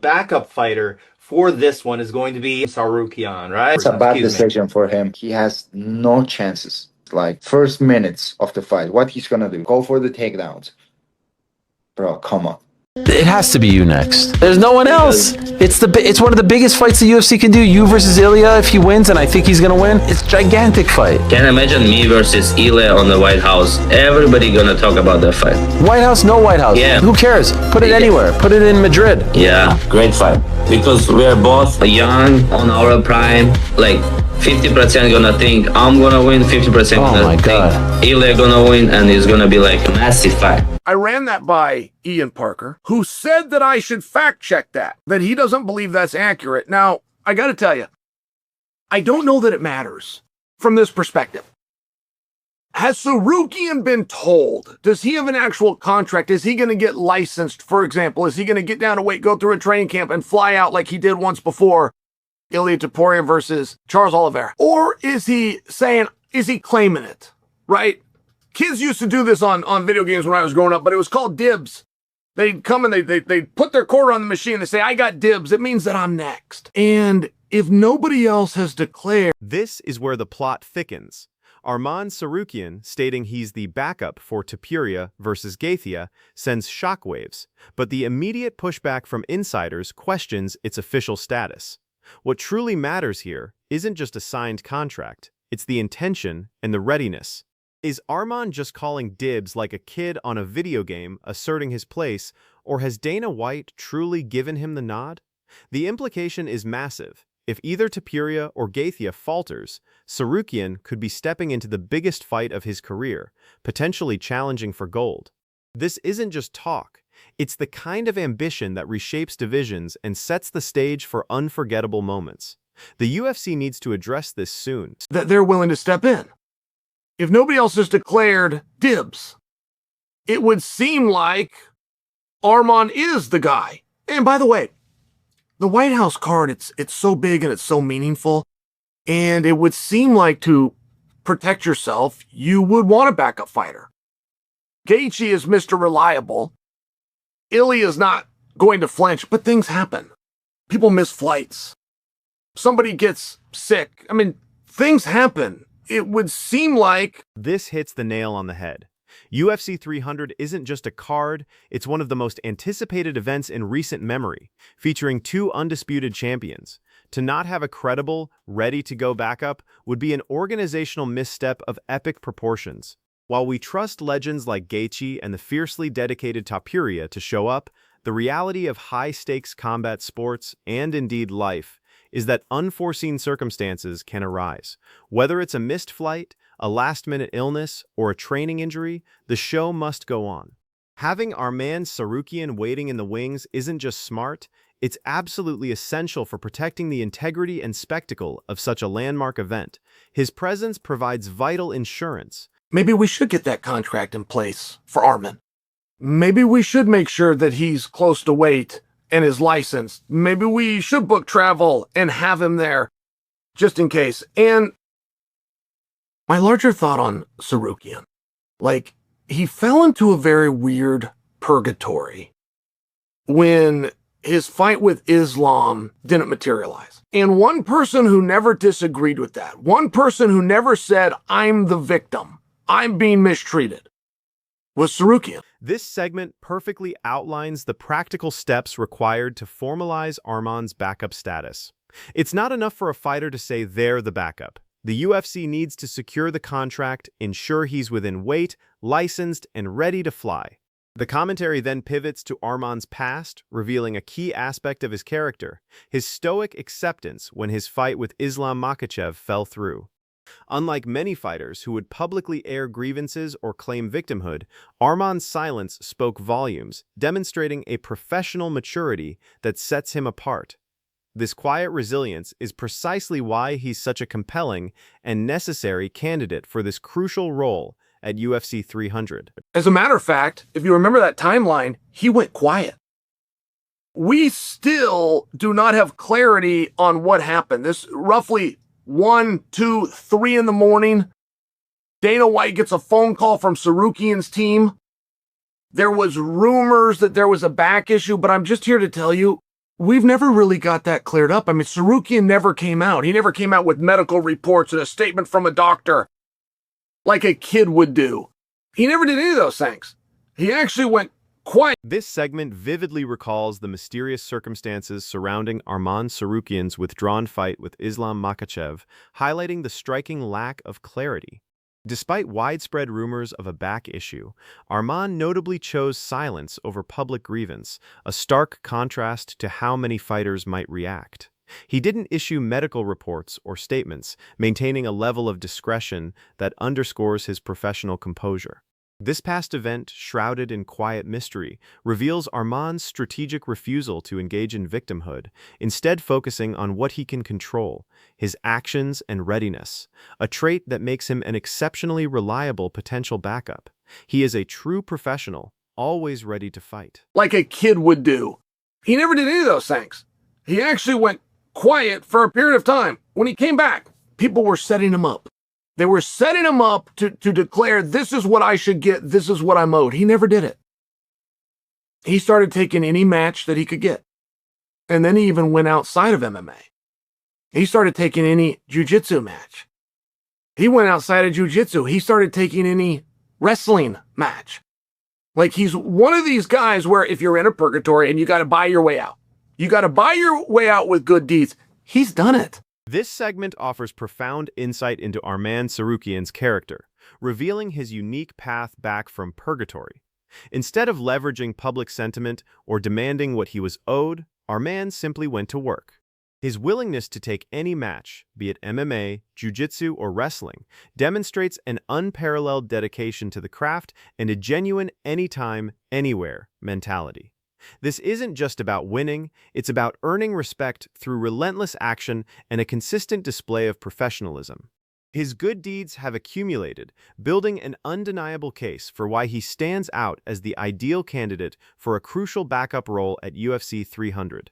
backup fighter for this one is going to be Tsarukyan, right? It's a bad Excuse me. decision for him. He has no chances. Like first minutes of the fight, what he's gonna do? Go for the takedowns. Bro, come on. It has to be you next. There's no one else. It's one of the biggest fights the UFC can do. You versus Ilia, if he wins, and I think he's gonna win. It's a gigantic fight. Can imagine me versus Ilia on the White House. Everybody gonna talk about that fight. White House, no White House. Yeah. Who cares? Put it anywhere. Put it in Madrid. Yeah, great fight. Because we are both young, on our prime. Like 50% gonna think I'm gonna win, 50% gonna think Ilia gonna win, and it's gonna be like a massive fight. I ran that by Ian Parker, who said that I should fact check that he doesn't believe that's accurate. Now, I got to tell you, I don't know that it matters from this perspective. Has Tsarukyan been told? Does he have an actual contract? Is he going to get licensed, for example? Is he going to get down to weight, go through a training camp, and fly out like he did once before, Ilia Topuria versus Charles Oliveira? Or is he claiming it, right? Kids used to do this on video games when I was growing up, but it was called dibs. They'd come and they'd put their quarter on the machine. They say, I got dibs. It means that I'm next. And if nobody else has declared... This is where the plot thickens. Arman Tsarukyan, stating he's the backup for Topuria versus Gaethje, sends shockwaves, but the immediate pushback from insiders questions its official status. What truly matters here isn't just a signed contract, it's the intention and the readiness. Is Arman just calling dibs like a kid on a video game, asserting his place, or has Dana White truly given him the nod? The implication is massive. If either Topuria or Gaethje falters, Tsarukyan could be stepping into the biggest fight of his career, potentially challenging for gold. This isn't just talk. It's the kind of ambition that reshapes divisions and sets the stage for unforgettable moments. The UFC needs to address this soon. That they're willing to step in. If nobody else has declared dibs, it would seem like Arman is the guy. And by the way, the White House card, it's so big and it's so meaningful. And it would seem like to protect yourself, you would want a backup fighter. Gaethje is Mr. Reliable. Ilia is not going to flinch, but things happen. People miss flights. Somebody gets sick. I mean, things happen. It would seem like... This hits the nail on the head. UFC 300 isn't just a card, it's one of the most anticipated events in recent memory, featuring two undisputed champions. To not have a credible, ready-to-go backup would be an organizational misstep of epic proportions. While we trust legends like Gaethje and the fiercely dedicated Topuria to show up, the reality of high-stakes combat sports, and indeed life, is that unforeseen circumstances can arise. Whether it's a missed flight, a last-minute illness, or a training injury, the show must go on. Having Arman Tsarukyan waiting in the wings isn't just smart, it's absolutely essential for protecting the integrity and spectacle of such a landmark event. His presence provides vital insurance. Maybe we should get that contract in place for Arman. Maybe we should make sure that he's close to weight and is licensed. Maybe we should book travel and have him there just in case. And my larger thought on Tsarukyan, like, he fell into a very weird purgatory when his fight with Islam didn't materialize. And one person who never disagreed with that, one person who never said, I'm the victim, I'm being mistreated, was Tsarukyan. This segment perfectly outlines the practical steps required to formalize Arman's backup status. It's not enough for a fighter to say they're the backup. The UFC needs to secure the contract, ensure he's within weight, licensed, and ready to fly. The commentary then pivots to Arman's past, revealing a key aspect of his character, his stoic acceptance when his fight with Islam Makhachev fell through. Unlike many fighters who would publicly air grievances or claim victimhood, Arman's silence spoke volumes, demonstrating a professional maturity that sets him apart. This quiet resilience is precisely why he's such a compelling and necessary candidate for this crucial role at UFC 300. As a matter of fact, if you remember that timeline, he went quiet. We still do not have clarity on what happened. This roughly 1, 2, 3 in the morning, Dana White gets a phone call from Tsarukyan's team. There was rumors that there was a back issue, but I'm just here to tell you, we've never really got that cleared up. I mean, Tsarukyan never came out. He never came out with medical reports and a statement from a doctor like a kid would do. He never did any of those things. He actually went quiet. This segment vividly recalls the mysterious circumstances surrounding Arman Tsarukyan's withdrawn fight with Islam Makhachev, highlighting the striking lack of clarity. Despite widespread rumors of a back issue, Arman notably chose silence over public grievance, a stark contrast to how many fighters might react. He didn't issue medical reports or statements, maintaining a level of discretion that underscores his professional composure. This past event, shrouded in quiet mystery, reveals Arman's strategic refusal to engage in victimhood, instead focusing on what he can control, his actions and readiness, a trait that makes him an exceptionally reliable potential backup. He is a true professional, always ready to fight. Like a kid would do. He never did any of those things. He actually went quiet for a period of time. When he came back, people were setting him up. They were setting him up to declare, this is what I should get, this is what I'm owed. He never did it. He started taking any match that he could get. And then he even went outside of MMA. He started taking any jiu-jitsu match. He went outside of jiu-jitsu. He started taking any wrestling match. Like, he's one of these guys where if you're in a purgatory and you got to buy your way out, you got to buy your way out with good deeds. He's done it. This segment offers profound insight into Arman Tsarukyan's character, revealing his unique path back from purgatory. Instead of leveraging public sentiment or demanding what he was owed, Arman simply went to work. His willingness to take any match, be it MMA, jiu-jitsu, or wrestling, demonstrates an unparalleled dedication to the craft and a genuine anytime, anywhere mentality. This isn't just about winning, it's about earning respect through relentless action and a consistent display of professionalism. His good deeds have accumulated, building an undeniable case for why he stands out as the ideal candidate for a crucial backup role at UFC 300.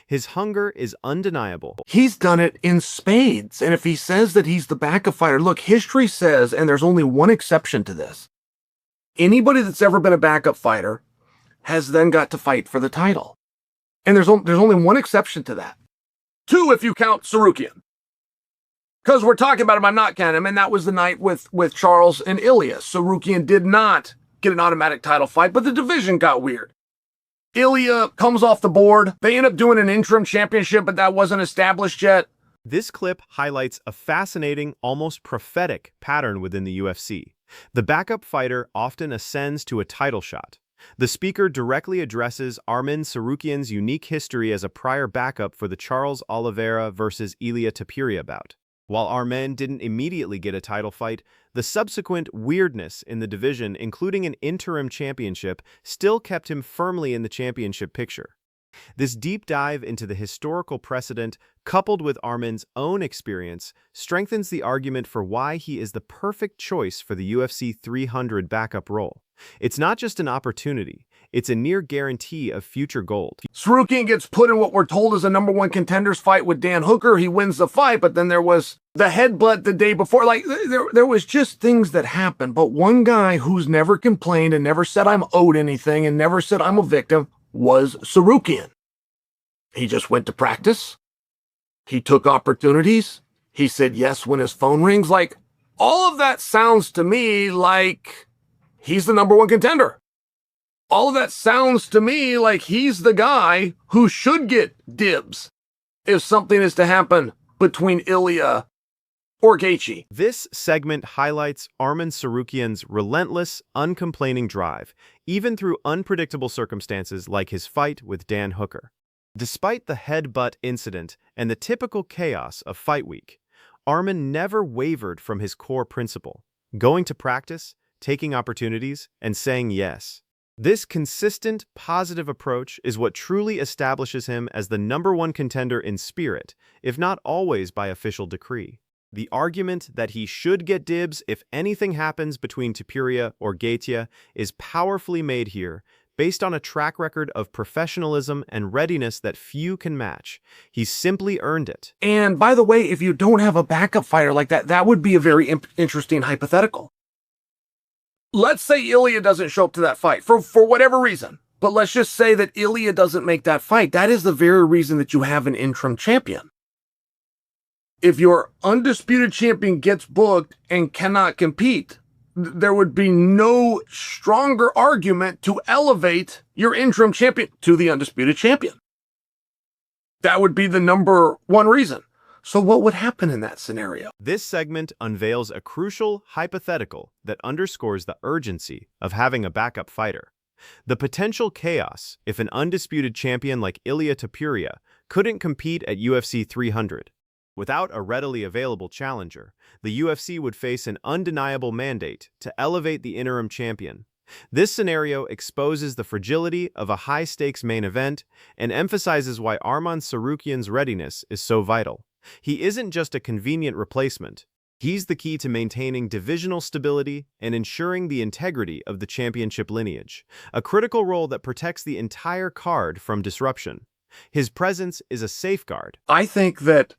His hunger is undeniable. He's done it in spades. And if he says that he's the backup fighter, look, history says, and there's only one exception to this, anybody that's ever been a backup fighter has then got to fight for the title. And there's only one exception to that. Two, if you count Tsarukyan. Because we're talking about him, I'm not counting him, and that was the night with Charles and Ilia. Tsarukyan did not get an automatic title fight, but the division got weird. Ilia comes off the board. They end up doing an interim championship, but that wasn't established yet. This clip highlights a fascinating, almost prophetic pattern within the UFC. The backup fighter often ascends to a title shot. The speaker directly addresses Arman Tsarukyan's unique history as a prior backup for the Charles Oliveira versus Ilia Topuria bout. While Arman didn't immediately get a title fight, the subsequent weirdness in the division, including an interim championship, still kept him firmly in the championship picture. This deep dive into the historical precedent, coupled with Arman's own experience, strengthens the argument for why he is the perfect choice for the UFC 300 backup role. It's not just an opportunity, it's a near guarantee of future gold. Tsarukyan gets put in what we're told is a #1 contenders fight with Dan Hooker. He wins the fight, but then there was the headbutt the day before. Like, there was just things that happened. But one guy who's never complained and never said I'm owed anything and never said I'm a victim was Tsarukyan. He just went to practice. He took opportunities. He said yes when his phone rings. Like, all of that sounds to me like he's the #1 contender. All of that sounds to me like he's the guy who should get dibs if something is to happen between Ilia or Gaethje. This segment highlights Arman Tsarukyan's relentless, uncomplaining drive, even through unpredictable circumstances like his fight with Dan Hooker. Despite the headbutt incident and the typical chaos of fight week, Arman never wavered from his core principle, going to practice, taking opportunities, and saying yes. This consistent, positive approach is what truly establishes him as the #1 contender in spirit, if not always by official decree. The argument that he should get dibs if anything happens between Topuria or Gaethje is powerfully made here, based on a track record of professionalism and readiness that few can match. He's simply earned it. And by the way, if you don't have a backup fighter like that, that would be a very interesting hypothetical. Let's say Ilia doesn't show up to that fight for whatever reason. But let's just say that Ilia doesn't make that fight. That is the very reason that you have an interim champion. If your undisputed champion gets booked and cannot compete, there would be no stronger argument to elevate your interim champion to the undisputed champion. That would be the number one reason. So what would happen in that scenario? This segment unveils a crucial hypothetical that underscores the urgency of having a backup fighter. The potential chaos if an undisputed champion like Ilia Topuria couldn't compete at UFC 300. Without a readily available challenger, the UFC would face an undeniable mandate to elevate the interim champion. This scenario exposes the fragility of a high-stakes main event and emphasizes why Arman Tsarukyan's readiness is so vital. He isn't just a convenient replacement. He's the key to maintaining divisional stability and ensuring the integrity of the championship lineage, a critical role that protects the entire card from disruption. His presence is a safeguard. I think that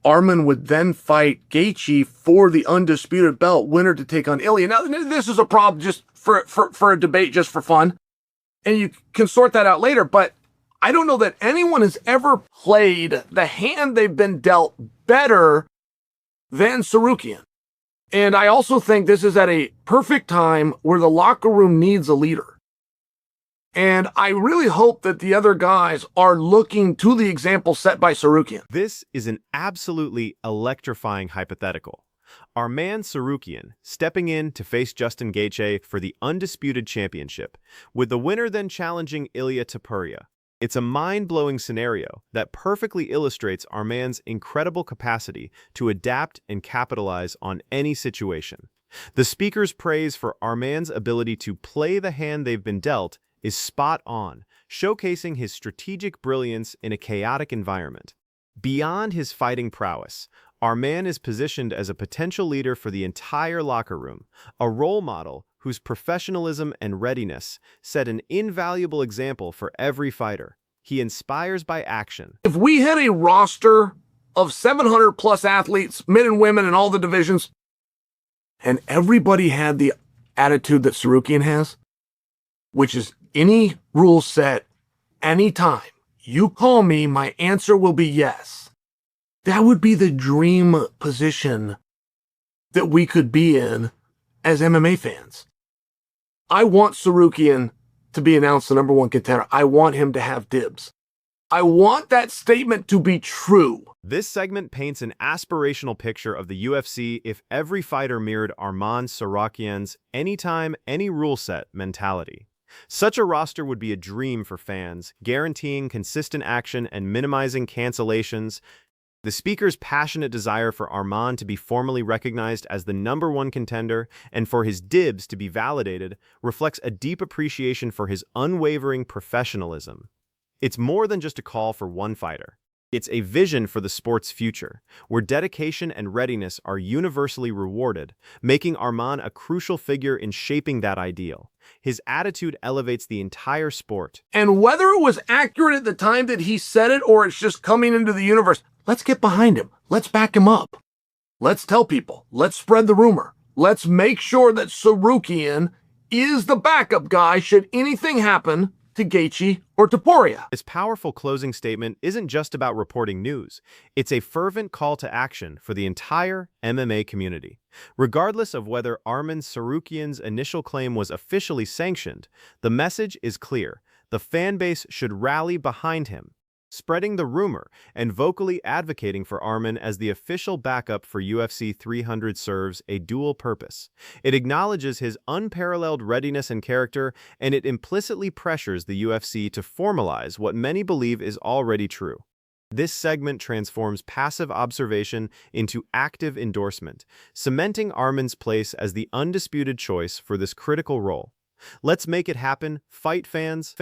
Arman would then fight Gaethje for the undisputed belt, winner to take on Ilia. Now, this is a problem just for a debate, just for fun. And you can sort that out later, but I don't know that anyone has ever played the hand they've been dealt better than Tsarukyan. And I also think this is at a perfect time where the locker room needs a leader. And I really hope that the other guys are looking to the example set by Tsarukyan. This is an absolutely electrifying hypothetical. Arman Tsarukyan stepping in to face Justin Gaethje for the undisputed championship, with the winner then challenging Ilia Topuria. It's a mind-blowing scenario that perfectly illustrates Arman's incredible capacity to adapt and capitalize on any situation. The speaker's praise for Arman's ability to play the hand they've been dealt is spot on, showcasing his strategic brilliance in a chaotic environment. Beyond his fighting prowess, Arman is positioned as a potential leader for the entire locker room, a role model whose professionalism and readiness set an invaluable example for every fighter. He inspires by action. If we had a roster of 700 plus athletes, men and women in all the divisions, and everybody had the attitude that Tsarukyan has, which is any rule set, anytime you call me, my answer will be yes. That would be the dream position that we could be in as MMA fans. I want Tsarukyan to be announced the number one contender. I want him to have dibs. I want that statement to be true. This segment paints an aspirational picture of the UFC if every fighter mirrored Arman Tsarukyan's anytime, any rule set mentality. Such a roster would be a dream for fans, guaranteeing consistent action and minimizing cancellations. The speaker's passionate desire for Arman to be formally recognized as the number one contender and for his dibs to be validated reflects a deep appreciation for his unwavering professionalism. It's more than just a call for one fighter. It's a vision for the sport's future, where dedication and readiness are universally rewarded, making Arman a crucial figure in shaping that ideal. His attitude elevates the entire sport. And whether it was accurate at the time that he said it or it's just coming into the universe, let's get behind him. Let's back him up. Let's tell people. Let's spread the rumor. Let's make sure that Tsarukyan is the backup guy should anything happen to Gaethje or Topuria. This powerful closing statement isn't just about reporting news. It's a fervent call to action for the entire MMA community. Regardless of whether Arman Tsarukyan's initial claim was officially sanctioned, the message is clear. The fan base should rally behind him, spreading the rumor and vocally advocating for Arman as the official backup for UFC 300 serves a dual purpose. It acknowledges his unparalleled readiness and character, and it implicitly pressures the UFC to formalize what many believe is already true. This segment transforms passive observation into active endorsement, cementing Arman's place as the undisputed choice for this critical role. Let's make it happen, fight fans.